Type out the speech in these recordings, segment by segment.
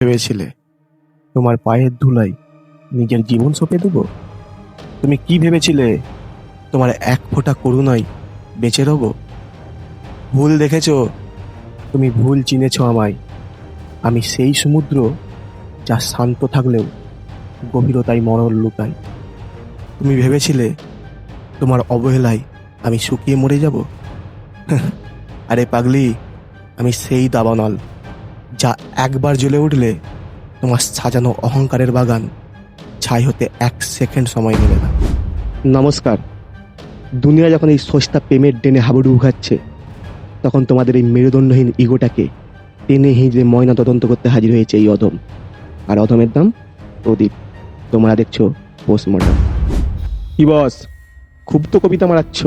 ভেবেছিলে তোমার পায়ের ধুলায় নিজের জীবন সঁপে দেব? তুমি কি ভেবেছিলে তোমার এক ফোঁটা করুণায় বেঁচে রব? ভুল দেখেছো, তুমি ভুল চিনেছ আমায়। আমি সেই সমুদ্র যা শান্ত থাকলেও গভীরতায় মরণ লুকায়। তুমি ভেবেছিলে তোমার অবহেলায় আমি শুকিয়ে মরে যাব। আরে পাগলি, আমি সেই দাবানল যা একবার জ্বলে উঠলে তোমার সাজানো অহংকারের বাগান ছাই হতে 1 সেকেন্ড সময় নেবে না। নমস্কার। দুনিয়া যখন এই সস্তা প্রেমের ডেনে হাবুডুবু খাচ্ছে, তখন তোমাদের এই মেরুদণ্ডহীন ইগোটাকে টেনে হিঁচড়ে ময়না তদন্ত করতে হাজির হয়েছে এই অধম। আর অধমের নাম প্রদীপ। তোমরা দেখছো পোস্টমর্টম। কি বস, খুব তো কবিতা মারাচ্ছ,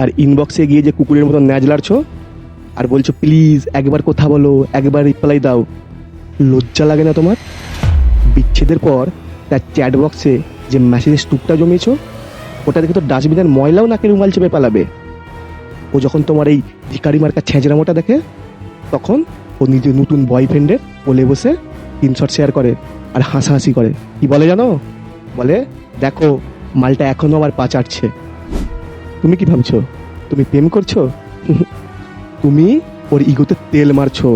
আর ইনবক্সে গিয়ে যে কুকুরের মতো ন্যাজ লাড়ছো আর বলছো প্লিজ একবার কথা বলো, একবার রিপ্লাই দাও। লজ্জা লাগে না তোমার? বিচ্ছেদের পর তার চ্যাট বক্সে যে মেসেজের স্তূপটা জমিয়েছো, ওটা দেখে তো ডাস্টবিনের ময়লাও নাকে রুমাল চেপে পালাবে। ও যখন তোমার এই ভিখারি মার্কা ছেঁচড়ামোটা দেখে, তখন ও নিজের নতুন বয়ফ্রেন্ডের কোলে বসে স্ক্রিনশট শেয়ার করে আর হাসাহাসি করে। কি বলে জানো? বলে দেখো মালটা এখনো আবার পা চাটছে। তুমি কি ভাবছো তুমি প্রেম করছো? তুমি ওর ইগোতে তেল মারছো,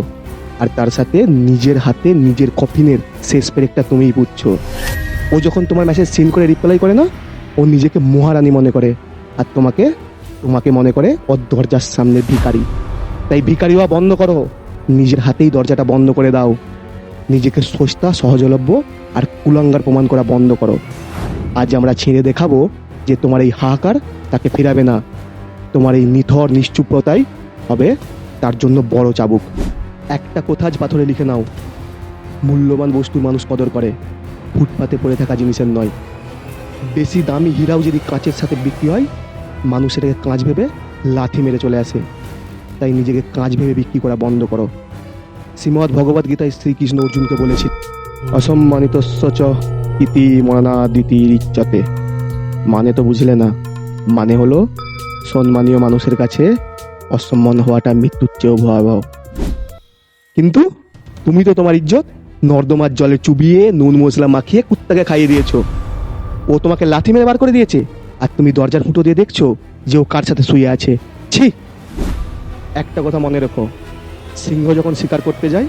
আর তার সাথে নিজের হাতে নিজের কফিনের শেষ পেরেকটা তুমিই পুড়ছো। ও যখন তোমার মেসেজ সিন করে রিপ্লাই করে না, ও নিজেকে মহারানী মনে করে, আর তোমাকে তোমাকে মনে করে ওর দরজার সামনে ভিখারি। তাই ভিখারি হওয়া বন্ধ করো, নিজের হাতেই দরজাটা বন্ধ করে দাও। নিজেকে সস্তা, সহজলভ্য আর কুলাঙ্গার প্রমাণ করা বন্ধ করো। আজ আমরা ছিঁড়ে দেখাবো যে তোমার এই হাহাকার তাকে ফেরাবে না। তোমার এই নিথর নিশ্চুপতাই হবে তার জন্য বড় চাবুক। একটা কথা আজ পাথরে লিখে নাও, মূল্যবান বস্তু মানুষ কদর করে, ফুটপাতে পড়ে থাকা জিনিসের নয়। বেশি দামি হীরাও যদি কাঁচের সাথে বিক্রি হয়, মানুষ এটাকে কাঁচ ভেবে লাথি মেরে চলে আসে। তাই নিজেকে কাঁচ ভেবে বিক্রি করা বন্ধ করো। শ্রীমদ্ ভগবদ গীতায় শ্রীকৃষ্ণ অর্জুনকে বলেছে, অসম্মানিত চ ইতি মরণাদিতির ইচ্ছাতে। মানে তো বুঝলে না? মানে হলো সম্মানীয় মানুষের কাছে অসম্মান হওয়াটা মৃত্যুর চেয়েও ভয়াবহ। কিন্তু তুমি তো তোমার ইজ্জত নর্দমার জলে চুবিয়ে নুন মশলা মাখিয়ে কুত্তাকে খাইয়ে দিয়েছো। ও তোমাকে লাথি মেরে বার করে দিয়েছে, আর তুমি দরজার ফুটো দিয়ে দেখছো যে ও কার সাথে শুয়ে আছে। ছি! একটা কথা মনে রেখো, সিংহ যখন শিকার করতে যায়,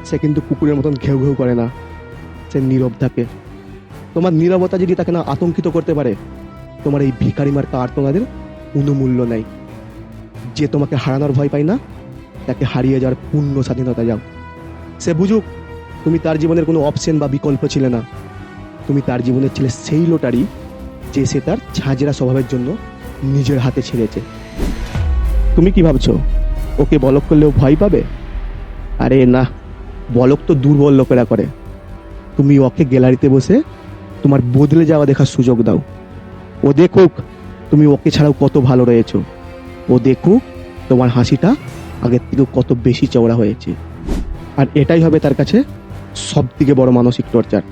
সে কিন্তু কুকুরের মতন ঘেউ ঘেউ করে না, সে নীরব থাকে। তোমার নীরবতা যদি তাকে না আতঙ্কিত করতে পারে, তোমার এই ভিখারি মার্কা আর্তনাদের কোনো মূল্য নাই। যে তোমাকে হারানোর ভয় পায় না, তাকে হারিয়ে যাওয়ার পূর্ণ স্বাধীনতা যাও। সে বুঝুক তুমি তার জীবনের কোনো অপশন বা বিকল্প ছিলে না। তুমি তার জীবনের ছিলে সেই লোটারি যে সে তার ঝাঁঝরা স্বভাবের জন্য নিজের হাতে ছেড়েছে। তুমি কি ভাবছো ওকে বলক করলেও ভয় পাবে? আরে না, বলক তো দুর্বল লোকেরা করে। তুমি ওকে গ্যালারিতে বসে তোমার বদলে যাওয়া দেখার সুযোগ দাও। ও দেখুক তুমি ওকে ছাড়াও কত ভালো রয়েছো। ও দেখুক তোমার হাসিটা আগের থেকে কত বেশি চওড়া হয়েছে। আর এটাই হবে তার কাছে সব থেকে বড় মানসিক টর্চার।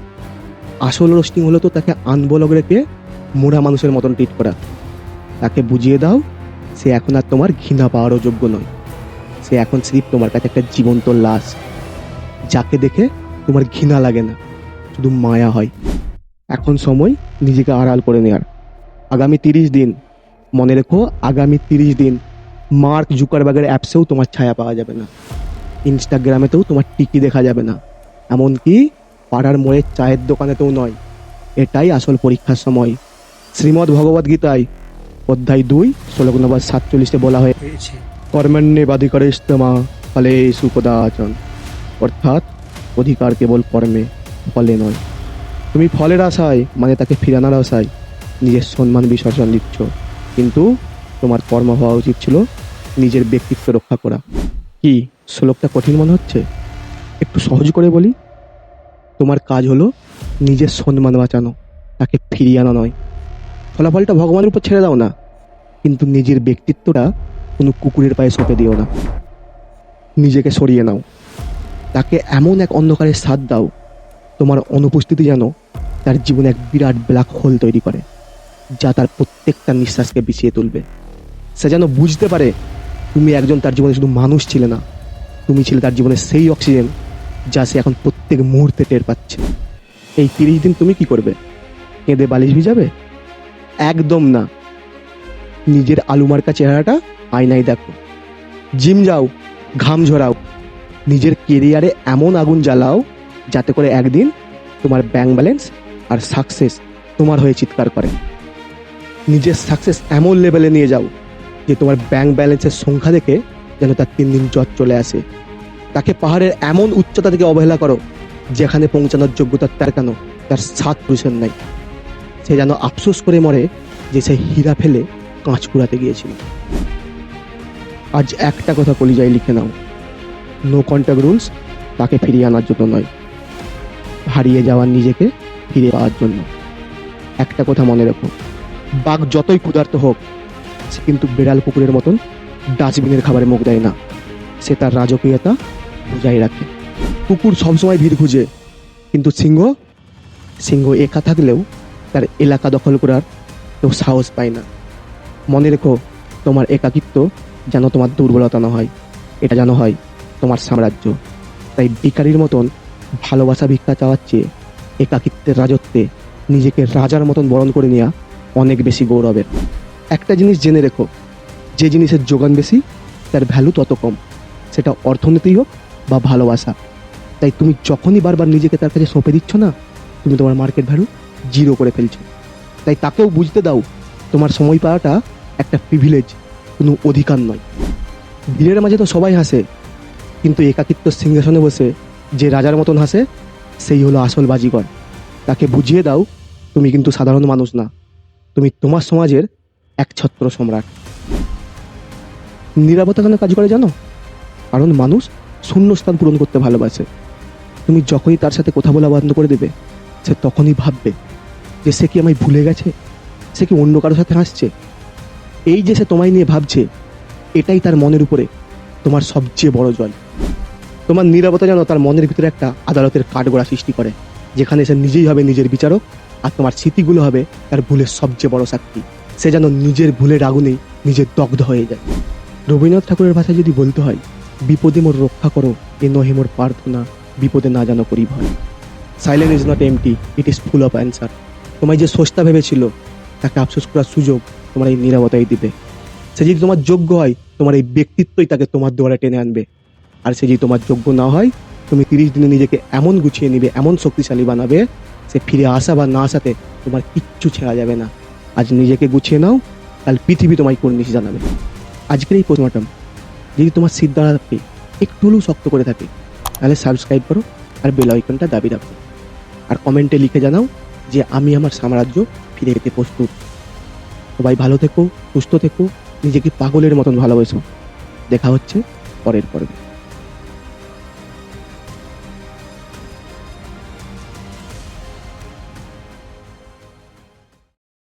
আসল রোস্টিং হলো তো তাকে আনবলক রেখে মোড়া মানুষের মতন ট্রিট করা। তাকে বুঝিয়ে দাও সে এখন আর তোমার ঘৃণা পাওয়ারও যোগ্য নয়। সে এখন সির্ফ তোমার কাছে একটা জীবন্ত লাশ, যাকে দেখে তোমার ঘৃণা লাগে না, শুধু মায়া হয়। এখন সময় নিজেকে আড়াল করে নেওয়ার। আগামী 30 দিন, মনে রেখো, আগামী 30 দিন মার্ক জুকারবার্গের অ্যাপসেও তোমার ছায়া পাওয়া যাবে না, ইনস্টাগ্রামেতেও তোমার টিকি দেখা যাবে না, এমনকি পাড়ার মোড়ের চায়ের দোকানেতেও নয়। এটাই আসল পরীক্ষার সময়। শ্রীমদ্ ভগবদ গীতায় অধ্যায় 2 শ্লোক নম্বর 47 বলা হয়েছে, কর্মণ্যেবাধিকারে ইস্তমা ফলে সুকদাচন। অর্থাৎ অধিকার কেবল কর্মে, ফলে নয়। তুমি ফলের আশায়, মানে তাকে ফিরানোর আশায় নিজের সম্মান বিসর্জন দিচ্ছ, কিন্তু তোমার কর্ম হওয়া উচিত ছিল নিজের ব্যক্তিত্ব রক্ষা করা। কি শ্লোকটা কঠিন মনে হচ্ছে? একটু সহজ করে বলি, তোমার কাজ হলো নিজের সম্মান বাঁচানো, তাকে ফিরিয়ে আনা নয়। ফলাফলটা ভগবানের উপর ছেড়ে দাও না, কিন্তু নিজের ব্যক্তিত্বটা কোনো কুকুরের পায়ে সঁপে দিও না। নিজেকে সরিয়ে নাও, তাকে এমন এক অন্ধকারের স্বাদ দাও, তোমার অনুপস্থিতি যেন তার জীবনে এক বিরাট ব্ল্যাক হোল তৈরি করে, যা তার প্রত্যেকটা নিঃশ্বাসকে বিছিয়ে তুলবে। সে যেন বুঝতে পারে তুমি একজন তার জীবনে শুধু মানুষ ছিলে না, তুমি ছিলে তার জীবনে সেই অক্সিজেন যা সে এখন প্রত্যেক মুহূর্তে টের পাচ্ছে। এই 30 দিন তুমি কি করবে? কেঁদে বালিশ ভিজাবে? একদম না। নিজের আলুমার্কা চেহারাটা আয়নায় দেখো, জিম যাও, ঘাম ঝরাও, নিজের কেরিয়ারে এমন আগুন জ্বালাও যাতে করে একদিন তোমার ব্যাংক ব্যালেন্স আর সাকসেস তোমার হয়ে চিৎকার করে। নিজের সাকসেস এমন লেভেলে নিয়ে যাও যে তোমার ব্যাংক ব্যালেন্সের সংখ্যা দেখে যেন তার 3 দিন জ্বর চলে আসে। তাকে পাহাড়ের এমন উচ্চতা থেকে অবহেলা করো যেখানে পৌঁছানোর যোগ্যতা তার কেন তার 7 পুরুষের নাই। সে যেন আফসোস করে মরে যে সে হীরা ফেলে কাঁচ কুড়াতে গিয়েছিল। আজ একটা কথা কলিজায় লিখে নাও, নো কন্ট্যাক্ট রুলস তাকে ফিরিয়ে আনার জন্য নয়, হারিয়ে যাওয়ার নিজেকে ফিরে পাওয়ার জন্য। একটা কথা মনে রেখো, বাঘ যতই ক্ষুধার্ত হোক সে কিন্তু বিড়াল কুকুরের মতন ডাস্টবিনের খাবারে মুখ দেয় না, সে তার রাজকীয়তা বজায় রাখে। কুকুর সবসময় ভিড় খুঁজে, কিন্তু সিংহ একা থাকলেও তার এলাকা দখল করার কেউ সাহস পায় না। মনে রেখো, তোমার একাকিত্ব যেন তোমার দুর্বলতা না হয়, এটা যেন হয় তোমার সাম্রাজ্য। তাই ভিখারির মতন ভালোবাসা ভিক্ষা চাওয়ার চেয়ে একাকিত্বের রাজত্বে নিজেকে রাজার মতন বরণ করে নেওয়া অনেক বেশি গৌরবের। একটা জিনিস জেনে রেখো, যে জিনিসের যোগান বেশি তার ভ্যালু তত কম, সেটা অর্থনীতি হোক বা ভালোবাসা। তাই তুমি যখনই বারবার নিজেকে তার কাছে সঁপে দিচ্ছ না, তুমি তোমার মার্কেট ভ্যালু 0 করে ফেলছো। তাই তাকেও বুঝতে দাও, তোমার সময় পাওয়াটা একটা প্রিভিলেজ, কোনো অধিকার নয়। ভিড়ের মাঝে তো সবাই হাসে, কিন্তু একাকিত্ব সিংহাসনে বসে যে রাজার মতন হাসে সেই হলো আসল বাজিগর। তাকে বুঝিয়ে দাও, তুমি কিন্তু সাধারণ মানুষ না, তুমি তোমার সমাজের এক ছত্র সম্রাট। নীরবতা কেন কাজ করে জানো? কারণ মানুষ শূন্যস্থান পূরণ করতে ভালোবাসে। তুমি যখনই তার সাথে কথা বলা বন্ধ করে দেবে, সে তখনই ভাববে যে সে কি আমায় ভুলে গেছে, সে কি অন্য কারোর সাথে হাসছে। এই যে সে তোমায় নিয়ে ভাবছে, এটাই তার মনের উপরে তোমার সবচেয়ে বড় জয়। তোমার নীরবতা যেন তার মনের ভিতরে একটা আদালতের কাঠগড়া সৃষ্টি করে, যেখানে সে নিজেই হবে নিজের বিচারক, আর তোমার স্মৃতিগুলো হবে তার ভুলের সবচেয়ে বড় সাক্ষী। সে যেন নিজের ভুলের আগুনেই নিজের দগ্ধ হয়ে যায়। রবীন্দ্রনাথ ঠাকুরের ভাষায় যদি বলতে হয়, বিপদে মোর রক্ষা করো, এ নহে মোর প্রার্থনা, বিপদে না জানো করি ভয়। Silence is not empty, it is full of answer. তোমায় যে সস্তা ভেবেছিল, তাকে আফসোস করার সুযোগ তোমার এই নীরবতাই দিবে। সে যদি তোমার যোগ্য হয়, তোমার এই ব্যক্তিত্বই তাকে তোমার দ্বারা টেনে আনবে। আর সে যদি তোমার যোগ্য না হয়, তুমি 30 দিনে নিজেকে এমন গুছিয়ে নিবে, এমন শক্তিশালী বানাবে, সে ফিরে আসা বা না আসাতে তোমার কিচ্ছু ছেড়া যাবে না। আজ নিজেকে গুছিয়ে নাও, কাল পৃথিবী তোমায় কর্নিশ জানাবে। আজকের এই পোস্টমর্টম যদি তোমার সিদ্ধান্তে একটু হলেও শক্ত করে থাকে, তাহলে সাবস্ক্রাইব করো আর বেল আইকনটা দাবি রাখো। আর কমেন্টে লিখে জানাও যে আমি আমার সাম্রাজ্য ফিরে পেতে প্রস্তুত। সবাই ভালো থেকো, সুস্থ থেকো, নিজেকে পাগলের মতন ভালোবাসো। দেখা হচ্ছে পরের পর্বে।